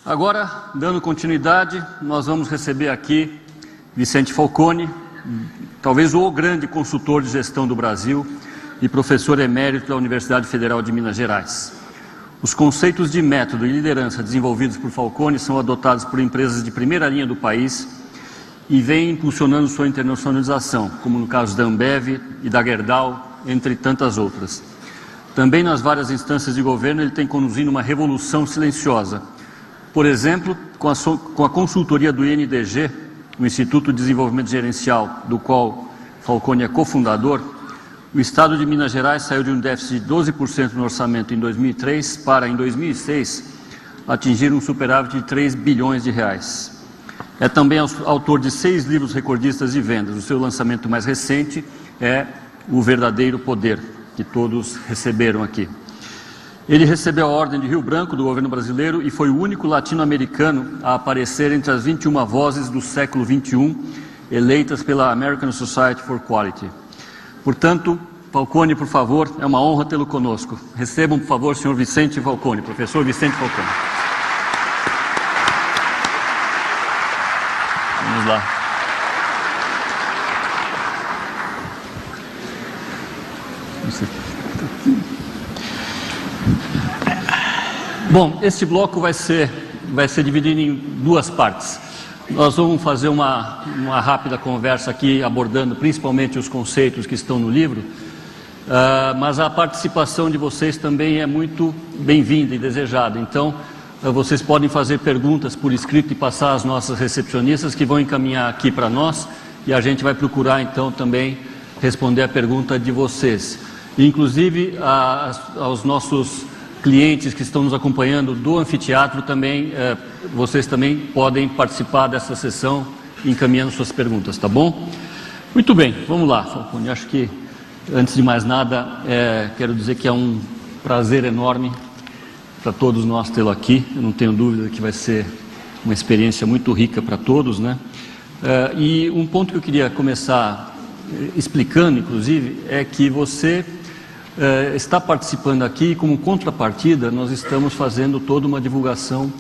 Agora, dando continuidade, nós vamos receber aqui Vicente Falcone, talvez o grande consultor de gestão do Brasil e professor emérito da Universidade Federal de Minas Gerais. Os conceitos de método e liderança desenvolvidos por Falcone são adotados por empresas de primeira linha do país e vêm impulsionando sua internacionalização, como no caso da Ambev e da Gerdau, entre tantas outras. Também nas várias instâncias de governo ele tem conduzido uma revolução silenciosa. Por exemplo, com a consultoria do INDG, o Instituto de Desenvolvimento Gerencial, do qual Falcone é cofundador, o Estado de Minas Gerais saiu de um déficit de 12% no orçamento em 2003 para, em 2006, atingir um superávit de 3 bilhões de reais. É também autor de 6 livros recordistas de vendas. O seu lançamento mais recente é O Verdadeiro Poder, que todos receberam aqui. Ele recebeu a Ordem de Rio Branco do governo brasileiro e foi o único latino-americano a aparecer entre as 21 vozes do século XXI, eleitas pela American Society for Quality. Portanto, Falcone, por favor, é uma honra tê-lo conosco. Recebam, por favor, o senhor Vicente Falcone, professor Vicente Falcone. Vamos lá. Bom, este bloco vai ser dividido em 2 partes. Nós vamos fazer uma rápida conversa aqui, abordando principalmente os conceitos que estão no livro, mas a participação de vocês também é muito bem-vinda e desejada. Então, vocês podem fazer perguntas por escrito e passar às nossas recepcionistas, que vão encaminhar aqui para nós, e a gente vai procurar, então, também responder a pergunta de vocês. Inclusive, aos nossos clientes que estão nos acompanhando do anfiteatro também, vocês também podem participar dessa sessão encaminhando suas perguntas, tá bom? Muito bem, vamos lá, Falcone. Acho que, antes de mais nada, quero dizer que é um prazer enorme para todos nós tê-lo aqui. Eu não tenho dúvida que vai ser uma experiência muito rica para todos, né? E um ponto que eu queria começar explicando, inclusive, é que você está participando aqui e, como contrapartida, nós estamos fazendo toda uma divulgação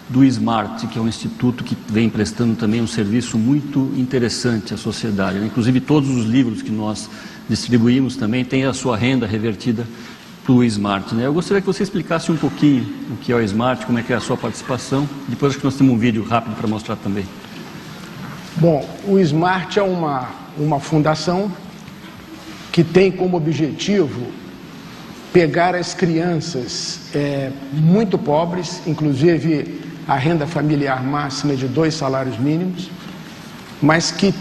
do SMART, que é um instituto que vem prestando também um serviço muito interessante à sociedade. Inclusive, todos os livros que nós distribuímos também têm a sua renda revertida para o SMART, né? Eu gostaria que você explicasse um pouquinho o que é o SMART, como é que é a sua participação. Depois acho que nós temos um vídeo rápido para mostrar também. Bom, o SMART é uma fundação que tem como objetivo pegar as crianças muito pobres, inclusive a renda familiar máxima de 2 salários mínimos, mas que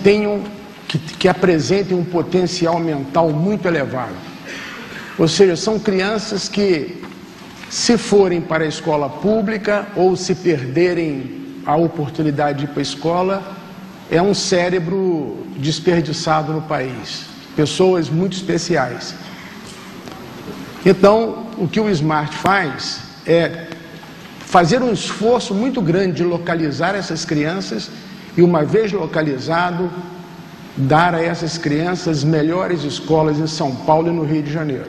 apresentem um potencial mental muito elevado. Ou seja, são crianças que, se forem para a escola pública ou se perderem a oportunidade de ir para a escola, é um cérebro desperdiçado no país. Pessoas muito especiais. Então, o que o SMART faz é fazer um esforço muito grande de localizar essas crianças e, uma vez localizado, dar a essas crianças melhores escolas em São Paulo e no Rio de Janeiro,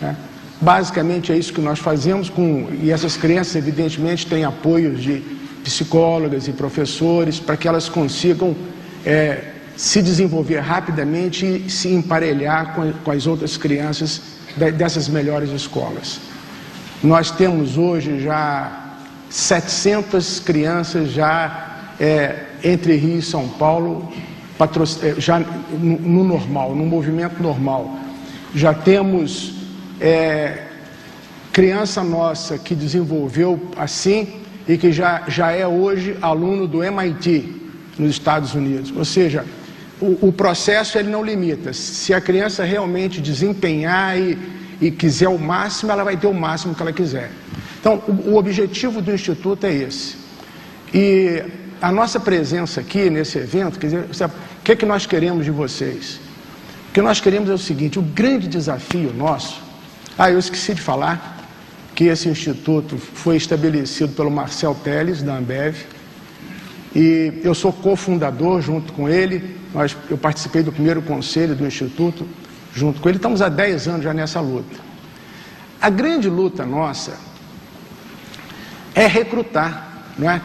né? Basicamente é isso que nós fazemos, e essas crianças, evidentemente, têm apoios de psicólogas e professores para que elas consigam se desenvolver rapidamente e se emparelhar com as outras crianças dessas melhores escolas. Nós temos hoje já 700 crianças entre Rio e São Paulo, já no normal, no movimento normal. Já temos criança nossa que desenvolveu assim e que já é hoje aluno do MIT nos Estados Unidos. Ou seja, o processo ele não limita. Se a criança realmente desempenhar e quiser o máximo, ela vai ter o máximo que ela quiser. Então, o objetivo do Instituto é esse. E a nossa presença aqui nesse evento, quer dizer, o que é que nós queremos de vocês? O que nós queremos é o seguinte: o grande desafio nosso... eu esqueci de falar que esse Instituto foi estabelecido pelo Marcel Teles, da Ambev, e eu sou cofundador junto com ele. Eu participei do primeiro conselho do Instituto junto com ele. Estamos há 10 anos já nessa luta. A grande luta nossa é recrutar não é?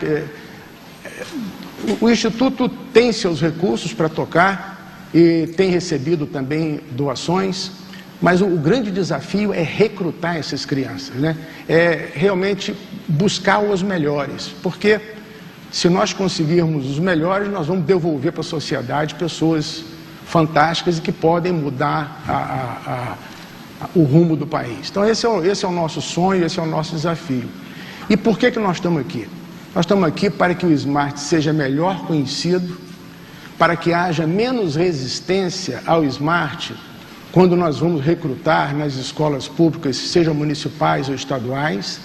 O Instituto tem seus recursos para tocar e tem recebido também doações, mas o grande desafio é recrutar essas crianças, né? É realmente buscar os melhores, porque se nós conseguirmos os melhores, nós vamos devolver para a sociedade pessoas fantásticas e que podem mudar o rumo do país. Então esse é o nosso sonho, esse é o nosso desafio. E por que nós estamos aqui? Nós estamos aqui para que o Smart seja melhor conhecido, para que haja menos resistência ao Smart quando nós vamos recrutar nas escolas públicas, sejam municipais ou estaduais,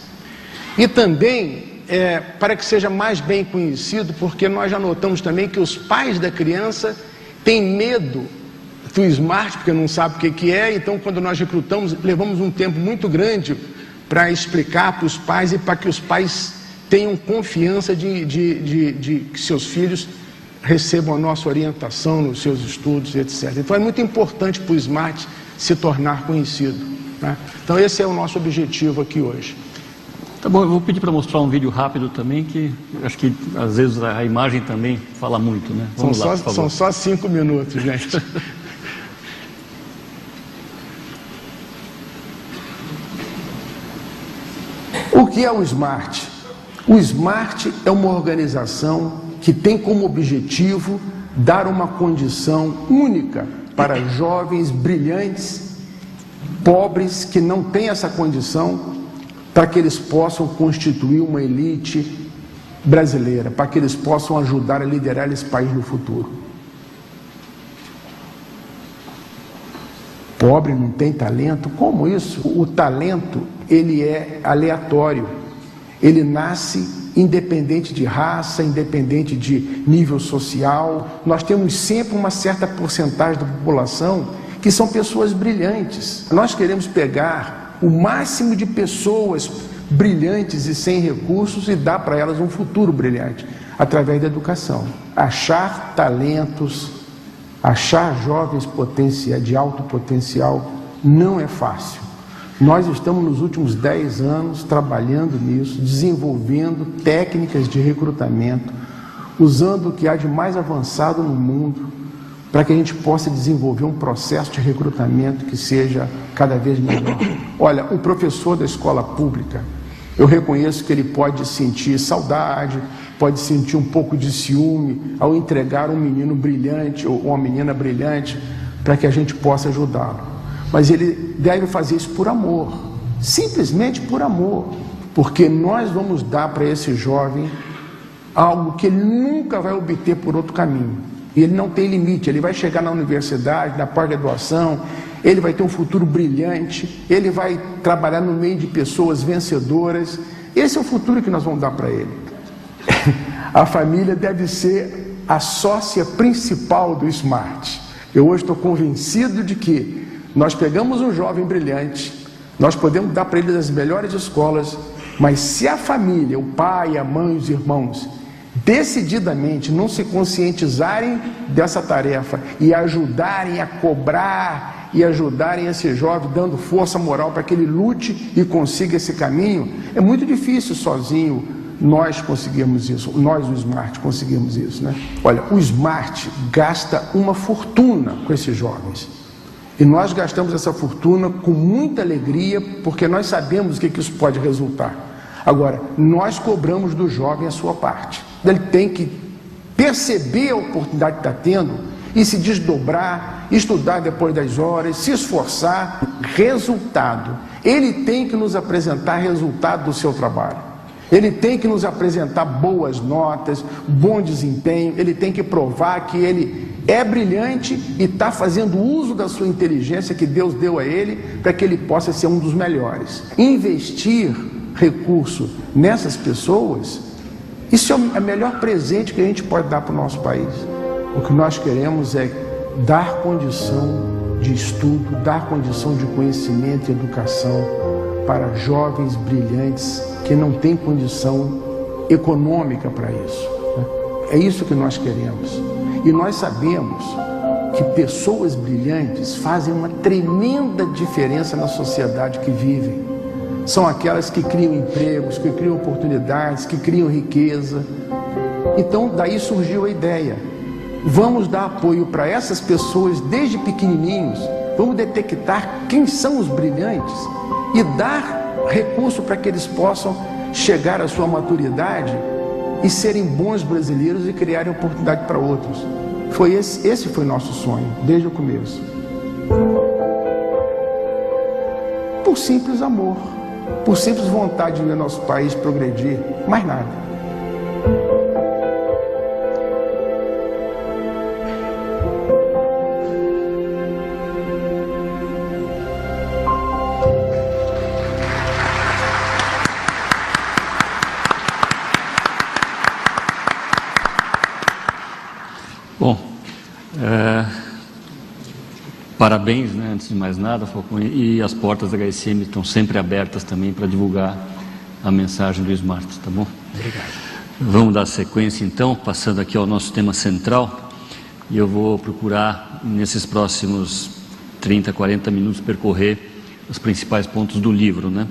e também para que seja mais bem conhecido, porque nós já notamos também que os pais da criança têm medo do Smart, porque não sabem o que é, então quando nós recrutamos, levamos um tempo muito grande para explicar para os pais e para que os pais tenham confiança de que seus filhos recebam a nossa orientação nos seus estudos, etc. Então é muito importante para o Smart se tornar conhecido, né? Então esse é o nosso objetivo aqui hoje. Tá bom, eu vou pedir para mostrar um vídeo rápido também, que acho que às vezes a imagem também fala muito, né? Vamos lá, por favor. São só 5 minutos, gente. O que é o Smart? O Smart é uma organização que tem como objetivo dar uma condição única para jovens brilhantes, pobres, que não têm essa condição, para que eles possam constituir uma elite brasileira, para que eles possam ajudar a liderar esse país no futuro. Pobre não tem talento? Como isso? O talento, ele é aleatório. Ele nasce independente de raça, independente de nível social. Nós temos sempre uma certa porcentagem da população que são pessoas brilhantes. Nós queremos pegar o máximo de pessoas brilhantes e sem recursos e dar para elas um futuro brilhante, através da educação. Achar talentos, achar jovens de alto potencial não é fácil. Nós estamos nos últimos 10 anos trabalhando nisso, desenvolvendo técnicas de recrutamento, usando o que há de mais avançado no mundo, para que a gente possa desenvolver um processo de recrutamento que seja cada vez melhor. Olha, o professor da escola pública, eu reconheço que ele pode sentir saudade, pode sentir um pouco de ciúme ao entregar um menino brilhante ou uma menina brilhante para que a gente possa ajudá-lo. Mas ele deve fazer isso por amor, simplesmente por amor, porque nós vamos dar para esse jovem algo que ele nunca vai obter por outro caminho. E ele não tem limite, ele vai chegar na universidade, na pós-graduação, ele vai ter um futuro brilhante, ele vai trabalhar no meio de pessoas vencedoras. Esse é o futuro que nós vamos dar para ele. A família deve ser a sócia principal do Smart. Eu hoje estou convencido de que nós pegamos um jovem brilhante, nós podemos dar para ele as melhores escolas, mas se a família, o pai, a mãe, os irmãos, decididamente não se conscientizarem dessa tarefa e ajudarem a cobrar e ajudarem esse jovem, dando força moral para que ele lute e consiga esse caminho, é muito difícil sozinho nós conseguirmos isso, nós o Smart conseguimos isso, né? Olha, o Smart gasta uma fortuna com esses jovens e nós gastamos essa fortuna com muita alegria, porque nós sabemos o que isso pode resultar. Agora, nós cobramos do jovem a sua parte. Ele tem que perceber a oportunidade que está tendo e se desdobrar, estudar depois das horas, se esforçar. Resultado. Ele tem que nos apresentar resultado do seu trabalho. Ele tem que nos apresentar boas notas, bom desempenho. Ele tem que provar que ele é brilhante e está fazendo uso da sua inteligência que Deus deu a ele para que ele possa ser um dos melhores. Investir recurso nessas pessoas, isso é o melhor presente que a gente pode dar para o nosso país. O que nós queremos é dar condição de estudo, dar condição de conhecimento e educação para jovens brilhantes que não têm condição econômica para isso, né? É isso que nós queremos. E nós sabemos que pessoas brilhantes fazem uma tremenda diferença na sociedade que vivem. são aquelas que criam empregos, que criam oportunidades, que criam riqueza. Então, daí surgiu a ideia. Vamos dar apoio para essas pessoas desde pequenininhos, vamos detectar quem são os brilhantes e dar recurso para que eles possam chegar à sua maturidade e serem bons brasileiros e criarem oportunidade para outros. Esse foi nosso sonho, desde o começo. Por simples amor, por simples vontade de ver nosso país progredir, mais nada. Bom, parabéns, né, antes de mais nada, Falcone, e as portas da HSM estão sempre abertas também para divulgar a mensagem do Smart, tá bom? Obrigado. Vamos dar sequência então, passando aqui ao nosso tema central, e eu vou procurar, nesses próximos 30, 40 minutos, percorrer os principais pontos do livro, né?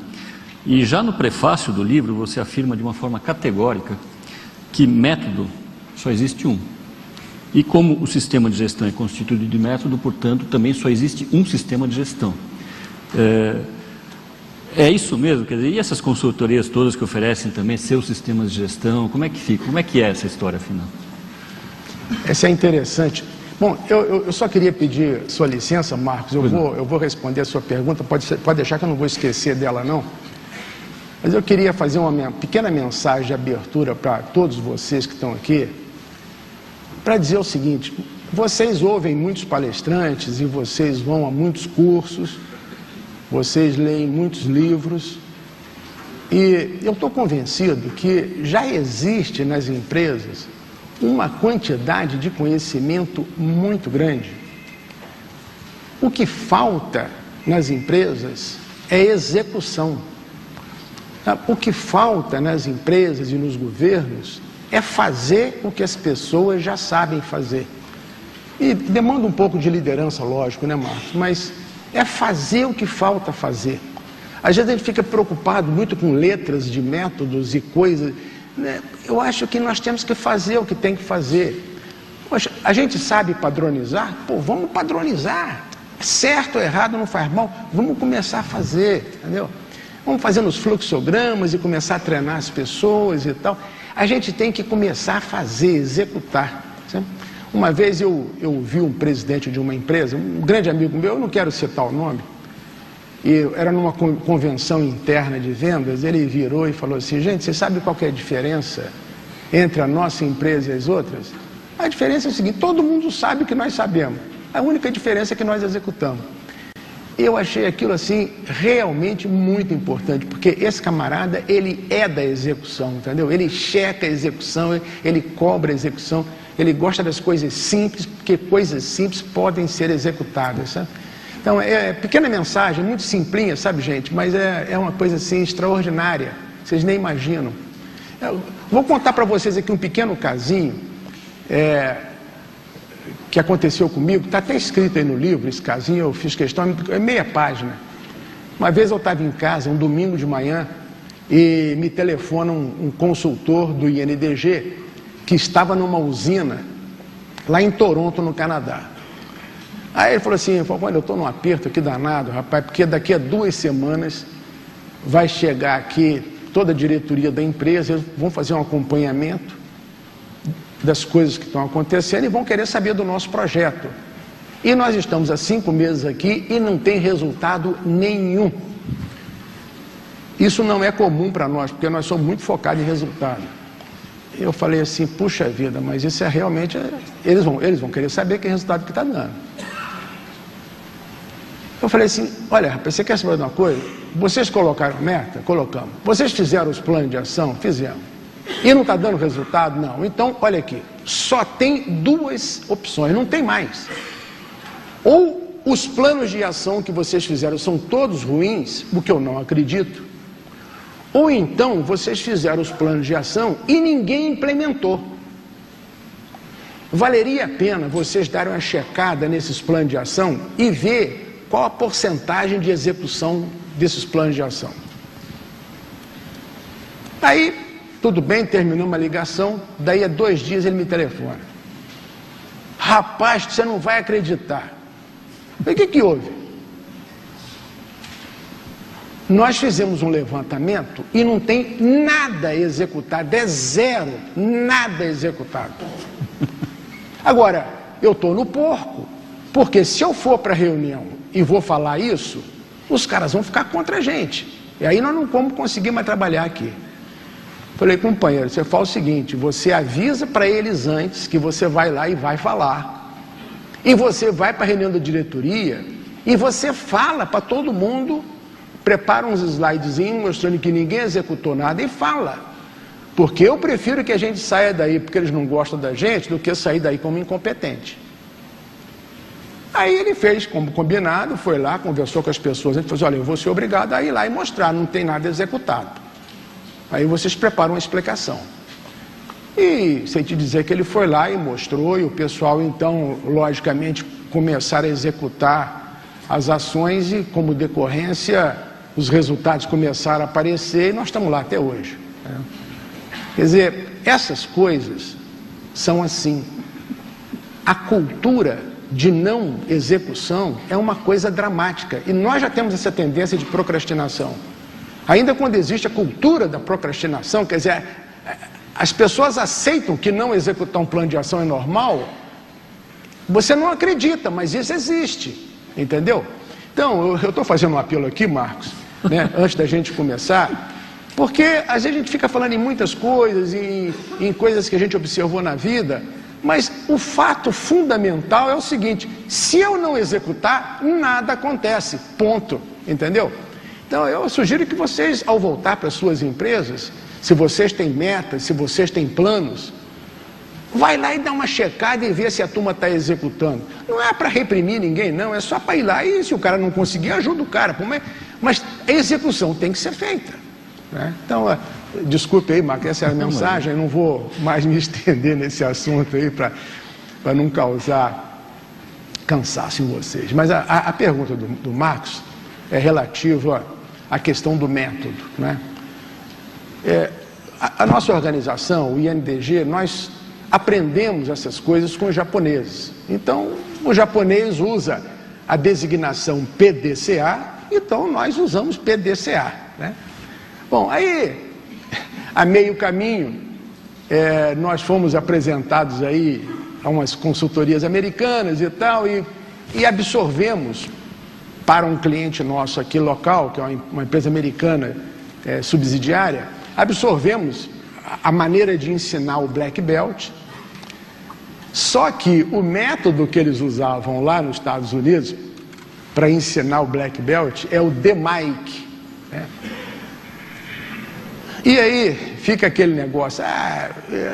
E já no prefácio do livro, você afirma de uma forma categórica que método só existe um. E como o sistema de gestão é constituído de método, portanto, também só existe um sistema de gestão. É isso mesmo? Quer dizer, e essas consultorias todas que oferecem também seus sistemas de gestão, como é que fica? Como é que é essa história final? Essa é interessante. Bom, eu só queria pedir sua licença, Marcos, eu vou responder a sua pergunta, pode deixar que eu não vou esquecer dela, não. Mas eu queria fazer uma pequena mensagem de abertura para todos vocês que estão aqui, para dizer o seguinte: vocês ouvem muitos palestrantes e vocês vão a muitos cursos, vocês leem muitos livros, e eu estou convencido que já existe nas empresas uma quantidade de conhecimento muito grande. O que falta nas empresas é execução. O que falta nas empresas e nos governos é fazer o que as pessoas já sabem fazer. E demanda um pouco de liderança, lógico, né, Marcos? Mas é fazer o que falta fazer. Às vezes a gente fica preocupado muito com letras de métodos e coisas, né? Eu acho que nós temos que fazer o que tem que fazer. Poxa, a gente sabe padronizar? Pô, vamos padronizar. Certo ou errado não faz mal, vamos começar a fazer, entendeu? Vamos fazer nos fluxogramas e começar a treinar as pessoas e tal. A gente tem que começar a fazer, executar. Sabe? Uma vez eu vi um presidente de uma empresa, um grande amigo meu, eu não quero citar o nome, e era numa convenção interna de vendas, ele virou e falou assim: gente, você sabe qual que é a diferença entre a nossa empresa e as outras? A diferença é o seguinte: todo mundo sabe o que nós sabemos, a única diferença é que nós executamos. Eu achei aquilo assim realmente muito importante, porque esse camarada, ele é da execução, entendeu? Ele checa a execução, ele cobra a execução, ele gosta das coisas simples, porque coisas simples podem ser executadas, sabe? Então, pequena mensagem, muito simplinha, sabe, gente? Mas é uma coisa assim extraordinária, vocês nem imaginam. Eu vou contar para vocês aqui um pequeno casinho que aconteceu comigo, está até escrito aí no livro, esse casinho, eu fiz questão, é meia página. Uma vez eu estava em casa, um domingo de manhã, e me telefona um consultor do INDG, que estava numa usina, lá em Toronto, no Canadá. Aí ele falou assim: olha, eu estou num aperto aqui danado, rapaz, porque daqui a 2 semanas vai chegar aqui toda a diretoria da empresa, eles vão fazer um acompanhamento das coisas que estão acontecendo e vão querer saber do nosso projeto. E nós estamos há 5 meses aqui e não tem resultado nenhum. Isso não é comum para nós, porque nós somos muito focados em resultado. Eu falei assim: puxa vida, mas isso é realmente... Eles vão querer saber que resultado que está dando. Eu falei assim: olha, rapaz, você quer saber de uma coisa? Vocês colocaram meta? Colocamos. Vocês fizeram os planos de ação? Fizemos. E não está dando resultado? Não. Então, olha aqui, só tem 2 opções, não tem mais. Ou os planos de ação que vocês fizeram são todos ruins, o que eu não acredito, ou então vocês fizeram os planos de ação e ninguém implementou. Valeria a pena vocês darem uma checada nesses planos de ação e ver qual a porcentagem de execução desses planos de ação. Aí, tudo bem, terminou uma ligação, daí a 2 dias ele me telefona. Rapaz, você não vai acreditar. O que houve? Nós fizemos um levantamento e não tem nada executado, é zero, nada executado. Agora, eu estou no porco, porque se eu for para a reunião e vou falar isso, os caras vão ficar contra a gente. E aí nós não vamos conseguir mais trabalhar aqui. Falei, companheiro, você fala o seguinte, você avisa para eles antes que você vai lá e vai falar. E você vai para a reunião da diretoria e você fala para todo mundo, prepara uns slidezinhos mostrando que ninguém executou nada e fala. Porque eu prefiro que a gente saia daí porque eles não gostam da gente do que sair daí como incompetente. Aí ele fez como combinado, foi lá, conversou com as pessoas, ele falou assim, olha, eu vou ser obrigado a ir lá e mostrar, não tem nada executado. Aí vocês preparam uma explicação. E sem te dizer que ele foi lá e mostrou, e o pessoal então, logicamente, começaram a executar as ações e como decorrência, os resultados começaram a aparecer e nós estamos lá até hoje. Quer dizer, essas coisas são assim. A cultura de não execução é uma coisa dramática e nós já temos essa tendência de procrastinação. Ainda quando existe a cultura da procrastinação, quer dizer, as pessoas aceitam que não executar um plano de ação é normal, você não acredita, mas isso existe, entendeu? Então, eu estou fazendo um apelo aqui, Marcos, né, antes da gente começar, porque às vezes a gente fica falando em muitas coisas, em coisas que a gente observou na vida, mas o fato fundamental é o seguinte, se eu não executar, nada acontece, ponto, entendeu? Então eu sugiro que vocês, ao voltar para as suas empresas, se vocês têm metas, se vocês têm planos, vai lá e dá uma checada e vê se a turma está executando. Não é para reprimir ninguém, não, é só para ir lá e se o cara não conseguir, ajuda o cara, mas a execução tem que ser feita, né? Então, desculpe aí, Marcos, essa é a mensagem, eu não vou mais me estender nesse assunto aí para não causar cansaço em vocês. Mas a pergunta do Marcos é relativa à questão do método, né? A nossa organização, o INDG, nós aprendemos essas coisas com os japoneses. Então, o japonês usa a designação PDCA, então nós usamos PDCA, né? Bom, aí, a meio caminho, nós fomos apresentados aí a umas consultorias americanas e tal, e absorvemos para um cliente nosso aqui local, que é uma empresa americana subsidiária, absorvemos a maneira de ensinar o Black Belt, só que o método que eles usavam lá nos Estados Unidos para ensinar o Black Belt é o DMAIC, né? E aí fica aquele negócio,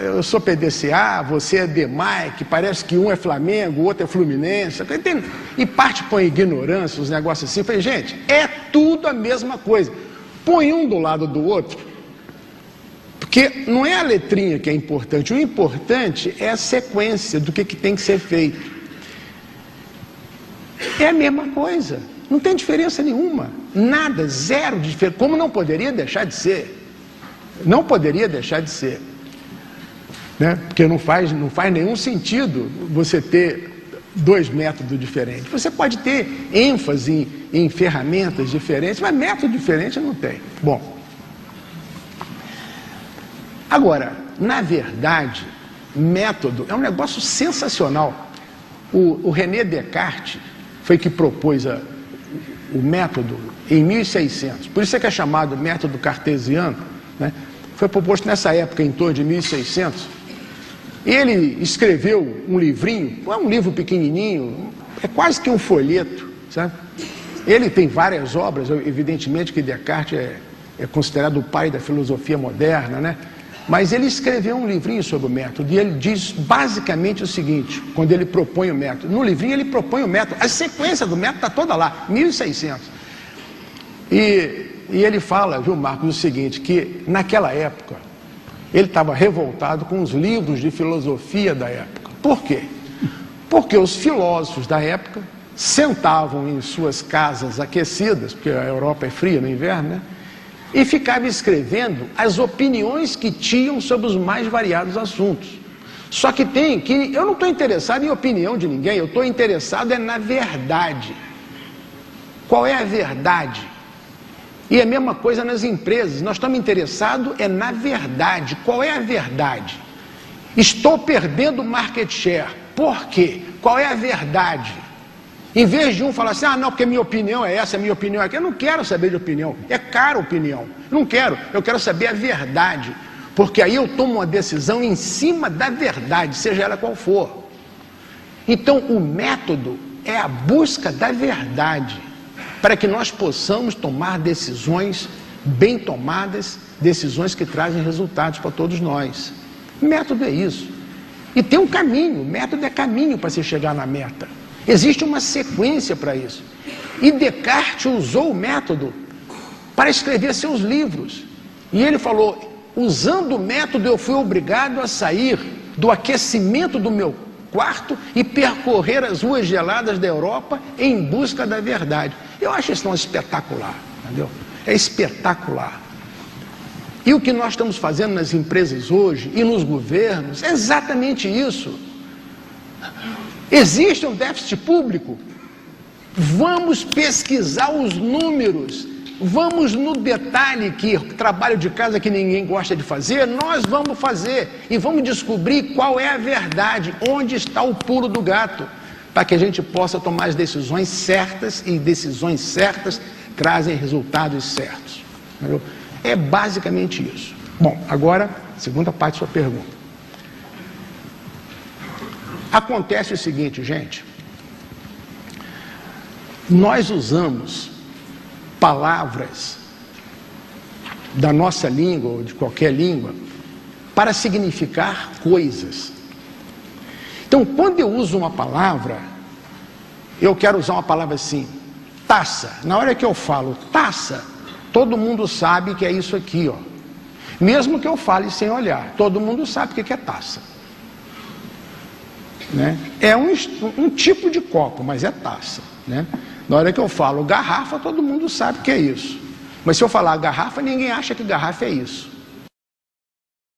eu sou PDCA, você é DMAIC, parece que um é Flamengo, o outro é Fluminense, e parte põe ignorância, os negócios assim. Eu falei, gente, é tudo a mesma coisa, põe um do lado do outro, porque não é a letrinha que é importante, o importante é a sequência do que tem que ser feito. É a mesma coisa, não tem diferença nenhuma, nada, zero de diferença, como não poderia deixar de ser. Não poderia deixar de ser, né? Porque não faz nenhum sentido você ter 2 métodos diferentes. Você pode ter ênfase em ferramentas diferentes, mas método diferente não tem. Bom, agora, na verdade, método é um negócio sensacional. O René Descartes foi que propôs o método em 1600, por isso é que é chamado método cartesiano, né? Foi proposto nessa época, em torno de 1600. Ele escreveu um livrinho, não é um livro pequenininho, é quase que um folheto, sabe? Ele tem várias obras, evidentemente que Descartes é considerado o pai da filosofia moderna, né? Mas ele escreveu um livrinho sobre o método e ele diz basicamente o seguinte, quando ele propõe o método. No livrinho ele propõe o método, a sequência do método está toda lá, 1600. E ele fala, viu, Marcos, o seguinte, que naquela época ele estava revoltado com os livros de filosofia da época. Por quê? Porque os filósofos da época sentavam em suas casas aquecidas, porque a Europa é fria no inverno, né? e ficava escrevendo as opiniões que tinham sobre os mais variados assuntos. Só que eu não estou interessado em opinião de ninguém, eu estou interessado na verdade. Qual é a verdade? E a mesma coisa nas empresas, nós estamos interessados na verdade. Qual é a verdade? Estou perdendo market share. Por quê? Qual é a verdade? Em vez de um falar assim, não, porque minha opinião é essa, minha opinião é aquela. Eu não quero saber de opinião, é cara a opinião. Eu quero saber a verdade. Porque aí eu tomo uma decisão em cima da verdade, seja ela qual for. Então o método é a busca da verdade, para que nós possamos tomar decisões bem tomadas, decisões que trazem resultados para todos nós. O método é isso. E tem um caminho, o método é caminho para se chegar na meta. Existe uma sequência para isso. E Descartes usou o método para escrever seus livros. E ele falou, usando o método eu fui obrigado a sair do aquecimento do meu quarto e percorrer as ruas geladas da Europa em busca da verdade. Eu acho isso espetacular, entendeu? É espetacular. E o que nós estamos fazendo nas empresas hoje e nos governos é exatamente isso. Existe um déficit público? Vamos pesquisar os números, vamos no detalhe, que trabalho de casa que ninguém gosta de fazer, nós vamos fazer e vamos descobrir qual é a verdade, onde está o pulo do gato, para que a gente possa tomar as decisões certas, e decisões certas trazem resultados certos. Entendeu? É basicamente isso. Bom, agora, segunda parte da sua pergunta. Acontece o seguinte, gente. Nós usamos palavras da nossa língua, ou de qualquer língua, para significar coisas. Então, quando eu uso uma palavra, eu quero usar uma palavra assim, taça. Na hora que eu falo taça, todo mundo sabe que é isso aqui, ó. Mesmo que eu fale sem olhar, todo mundo sabe o que é taça. Né? É um tipo de copo, mas é taça. Né? Na hora que eu falo garrafa, todo mundo sabe que é isso. Mas se eu falar garrafa, ninguém acha que garrafa é isso.